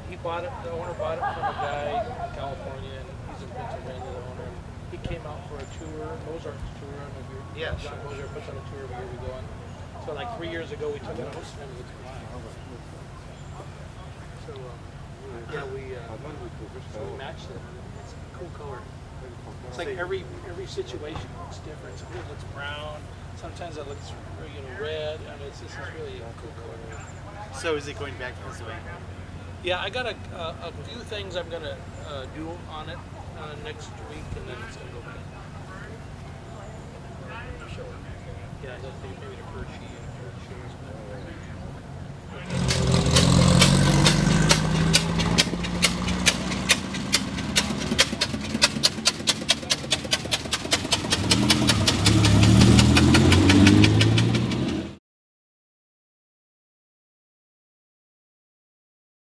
He bought it. The owner bought it from a guy in California, and he's in Pennsylvania. The owner. And he came out for a tour, Mozart's tour. I don't know if you're, Yeah, John sure. Mozart puts on a tour every year we go on. So like 3 years ago, we took it out. So yeah, we matched it. It's a cool color. It's like every situation looks different. Sometimes it looks brown. Sometimes it looks red. I mean, it's just really a cool color. So is it going back to Pennsylvania? Yeah, I got a few things I'm gonna do on it next week, and then it's gonna go back. Yeah, I think maybe the Hershey and Hershey.